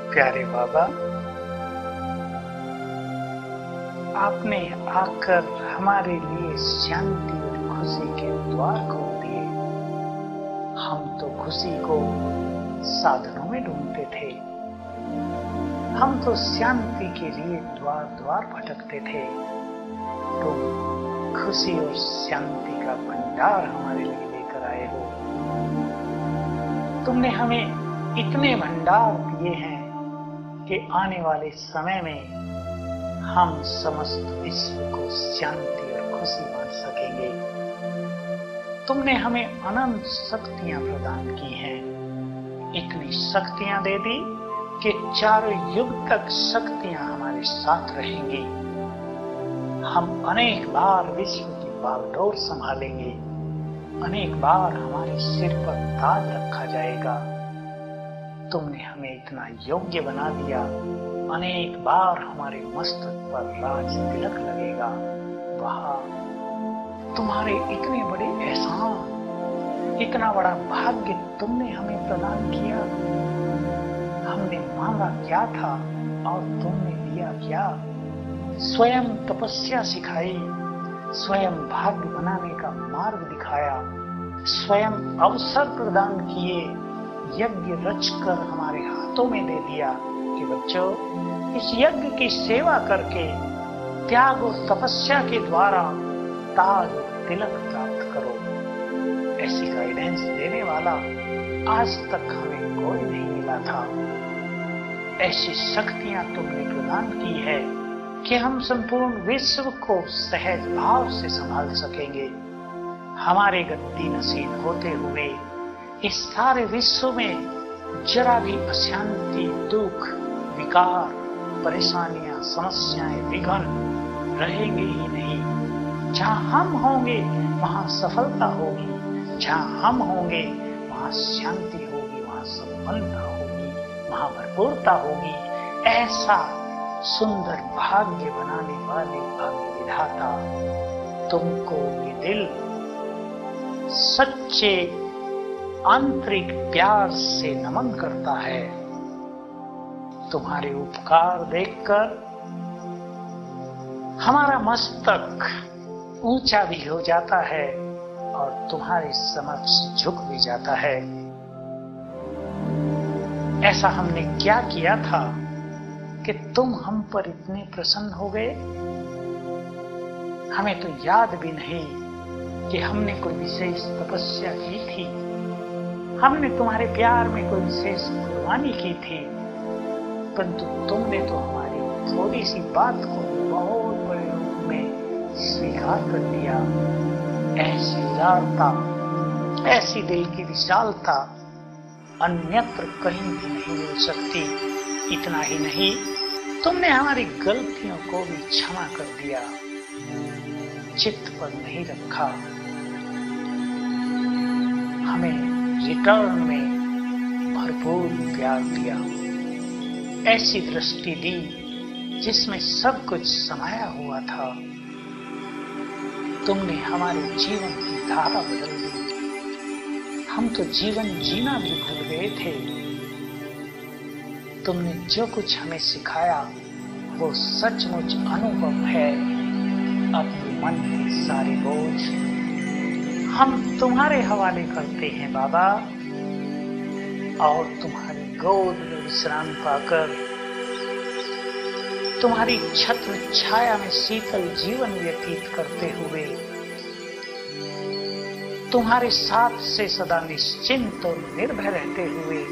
प्यारे बाबा, आपने आकर हमारे लिए शांति और खुशी के द्वार खोल दिए। हम तो खुशी को साधनों में ढूंढते थे, हम तो शांति के लिए द्वार द्वार भटकते थे। तो खुशी और शांति का भंडार हमारे लिए लेकर आए हो। तुमने हमें इतने भंडार दिए हैं कि आने वाले समय में हम समस्त विश्व को शांति और खुशी मान सकेंगे। तुमने हमें अनंत शक्तियां प्रदान की हैं। इतनी शक्तियां दे दी कि चारों युग तक शक्तियां हमारे साथ रहेंगी। हम अनेक बार विश्व की बागडोर संभालेंगे। अनेक बार हमारे सिर पर ताज रखा जाएगा। तुमने हमें इतना योग्य बना दिया, अनेक बार हमारे मस्तक पर राज तिलक लगेगा। वाह, तुम्हारे इतने बड़े एहसान, इतना बड़ा भाग्य तुमने हमें प्रदान किया। हमने मांगा क्या था और तुमने दिया क्या? स्वयं तपस्या सिखाई, स्वयं भाग्य बनाने का मार्ग दिखाया, स्वयं अवसर प्रदान किए, यज्ञ रचकर हमारे हाथों में दे दिया कि बच्चों, इस यज्ञ की सेवा करके त्याग और तपस्या के द्वारा ताज और तिलक प्राप्त करो। ऐसी गाइडेंस देने वाला आज तक हमें कोई नहीं मिला था। ऐसी शक्तियां तुमने प्रदान की है कि हम संपूर्ण विश्व को सहज भाव से संभाल सकेंगे। हमारे गद्दी नसीब होते हुए इस सारे विश्व में जरा भी अशांति, दुख, विकार, परेशानियां, समस्याएं, विघ्न रहेंगे ही नहीं। जहां हम होंगे वहां सफलता होगी, जहां हम होंगे वहां शांति होगी, वहां संपन्नता होगी, वहां भरपूरता होगी। ऐसा सुंदर भाग्य बनाने वाले भाग्य विधाता, तुमको ये दिल सच्चे आंतरिक प्यार से नमन करता है। तुम्हारे उपकार देखकर हमारा मस्तक ऊंचा भी हो जाता है और तुम्हारे समक्ष झुक भी जाता है। ऐसा हमने क्या किया था कि तुम हम पर इतने प्रसन्न हो गए? हमें तो याद भी नहीं कि हमने कोई विशेष तपस्या की थी, हमने तुम्हारे प्यार में कोई विशेष कुर्बानी की थी, परंतु तुमने तो हमारी थोड़ी सी बात को बहुत बड़े रूप में स्वीकार कर लिया। ऐसी उदारता, ऐसी दिल की विशालता अन्यत्र कहीं भी नहीं मिल सकती। इतना ही नहीं, तुमने हमारी गलतियों को भी क्षमा कर दिया, चित्त पर नहीं रखा। हमें रिटर्न में भरपूर प्यार दिया, ऐसी दृष्टि दी जिसमें सब कुछ समाया हुआ था। तुमने हमारे जीवन की धारा बदल दी। हम तो जीवन जीना भी भूल गए थे। तुमने जो कुछ हमें सिखाया वो सचमुच अनुभव है। अपने मन के सारे बोझ हम तुम्हारे हवाले करते हैं बाबा, और तुम्हारी गोद में विश्राम पाकर, तुम्हारी छत्र छाया में शीतल जीवन व्यतीत करते हुए, तुम्हारे साथ से सदा निश्चिंत और निर्भय रहते हुए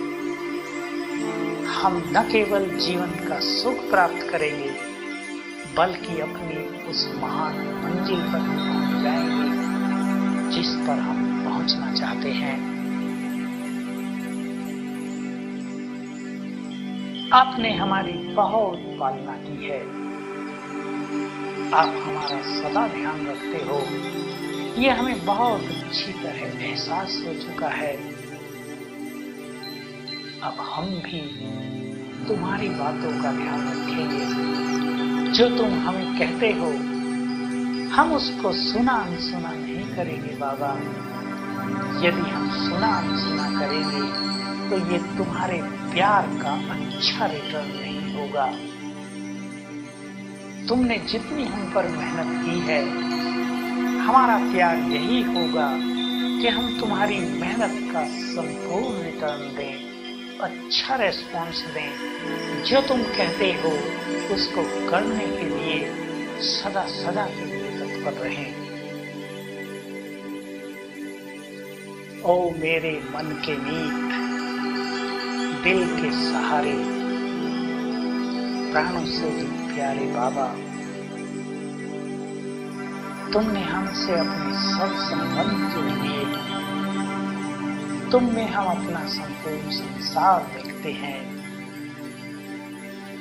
हम न केवल जीवन का सुख प्राप्त करेंगे, बल्कि अपनी उस महान मंजिल पर पहुंच जाएंगे जिस पर हम पहुंचना चाहते हैं। आपने हमारी बहुत पालना की है। आप हमारा सदा ध्यान रखते हो, ये हमें बहुत अच्छी तरह एहसास हो चुका है। अब हम भी तुम्हारी बातों का ध्यान रखेंगे। जो तुम हमें कहते हो हम उसको सुना अनसुना नहीं करेंगे बाबा। यदि हम सुना अनसुना करेंगे तो ये तुम्हारे प्यार का अच्छा रिटर्न नहीं होगा। तुमने जितनी हम पर मेहनत की है, हमारा प्यार यही होगा कि हम तुम्हारी मेहनत का संपूर्ण रिटर्न दें, अच्छा रेस्पॉन्स दें। जो तुम कहते हो उसको करने के लिए सदा सदा के लिए तत्पर रहें। ओ मेरे मन के मीत, दिल के सहारे, प्राणों से भी प्यारे बाबा, तुमने हमसे अपने सब संबंध जोड़ दिए। तुम में हम अपना संपूर्ण संसार देखते हैं।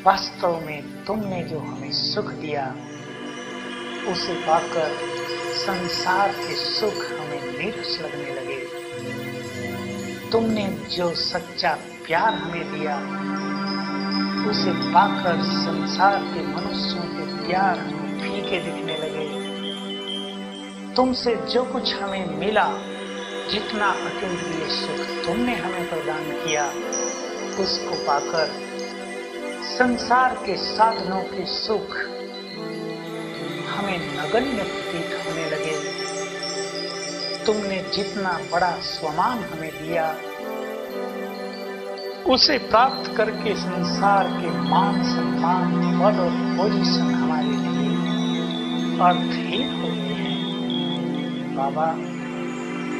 वास्तव में तुमने जो हमें सुख दिया, उसे पाकर संसार के सुख हमें नीरस लगने लगे। तुमने जो सच्चा प्यार हमें दिया, उसे पाकर संसार के मनुष्यों के प्यार हमें फीके दिखने लगे। तुमसे जो कुछ हमें मिला, जितना अतीन्द्रिय सुख तुमने हमें प्रदान किया, उसको पाकर संसार के साधनों के सुख हमें नगण्य प्रतीत होने लगे। तुमने जितना बड़ा स्वमान हमें दिया, उसे प्राप्त करके संसार के मान सम्मान, पद और पोजीशन हमारे लिए अर्थहीन हो गए हैं। बाबा,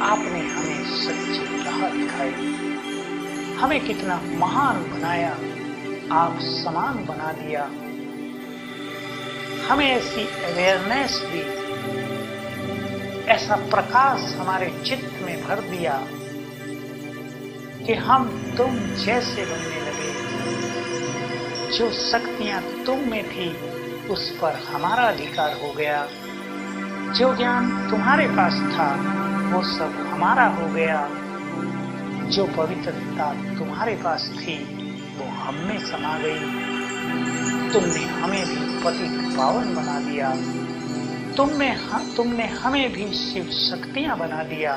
आपने हमें सच्ची राह दिखाई, हमें कितना महान बनाया, आप समान बना दिया। हमें ऐसी अवेयरनेस दी, ऐसा प्रकाश हमारे चित्त में भर दिया कि हम तुम जैसे बनने लगे। जो शक्तियां तुम में थी, उस पर हमारा अधिकार हो गया। जो ज्ञान तुम्हारे पास था, वो सब हमारा हो गया। जो पवित्रता तुम्हारे पास थी, वो हम में समा गई। तुमने हमें भी पतित पावन बना दिया। तुमने हमें भी शिव शक्तियां बना दिया।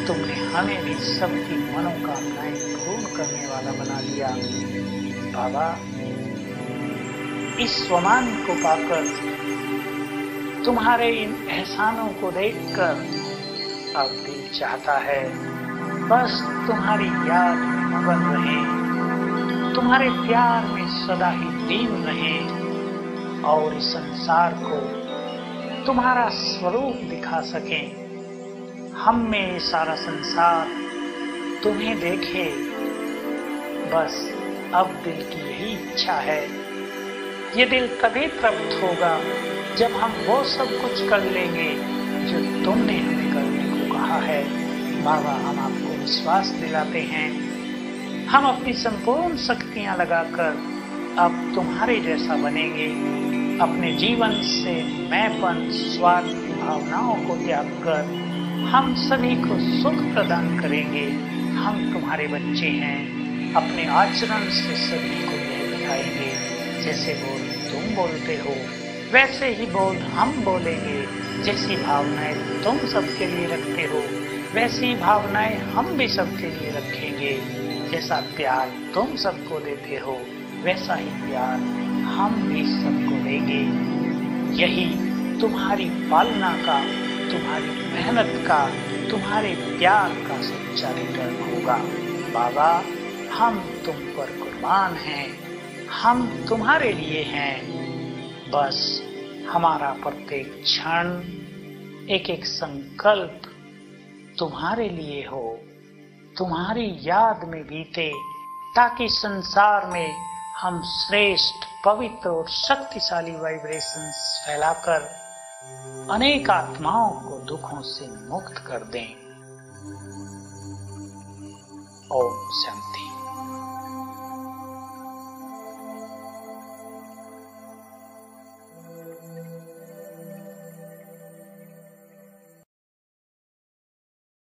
तुमने हमें भी सबकी मनोकामनाएं पूर्ण करने वाला बना दिया। बाबा, इस स्वमान को पाकर, तुम्हारे इन एहसानों को देखकर अब दिल चाहता है बस तुम्हारी याद में मगन रहें, तुम्हारे प्यार में सदा ही लीन रहें और इस संसार को तुम्हारा स्वरूप दिखा सकें। हम में ये सारा संसार तुम्हें देखे। बस अब दिल की यही इच्छा है। ये दिल तभी तृप्त होगा जब हम वो सब कुछ कर लेंगे जो तुमने हमें करने को कहा है। बाबा, हम आपको विश्वास दिलाते हैं, हम अपनी संपूर्ण शक्तियां लगाकर अब तुम्हारे जैसा बनेंगे। अपने जीवन से मैंपन, स्वार्थ की भावनाओं को त्याग कर हम सभी को सुख प्रदान करेंगे। हम तुम्हारे बच्चे हैं। अपने आचरण से सभी को यह दिखाएंगे, जैसे बोल तुम बोलते हो वैसे ही बोल हम बोलेंगे। जैसी भावनाएं तुम सबके लिए रखते हो, वैसी भावनाएं हम भी सबके लिए रखेंगे। जैसा प्यार तुम सबको देते हो, वैसा ही प्यार हम भी सबको देंगे। यही तुम्हारी पालना का, तुम्हारी मेहनत का, तुम्हारे प्यार का सच्चा रिटर्न होगा। बाबा, हम तुम पर कुर्बान हैं, हम तुम्हारे लिए हैं। बस हमारा प्रत्येक क्षण, एक एक संकल्प तुम्हारे लिए हो, तुम्हारी याद में बीते, ताकि संसार में हम श्रेष्ठ, पवित्र और शक्तिशाली वाइब्रेशंस फैलाकर अनेक आत्माओं को दुखों से मुक्त कर दें। ओम शांति।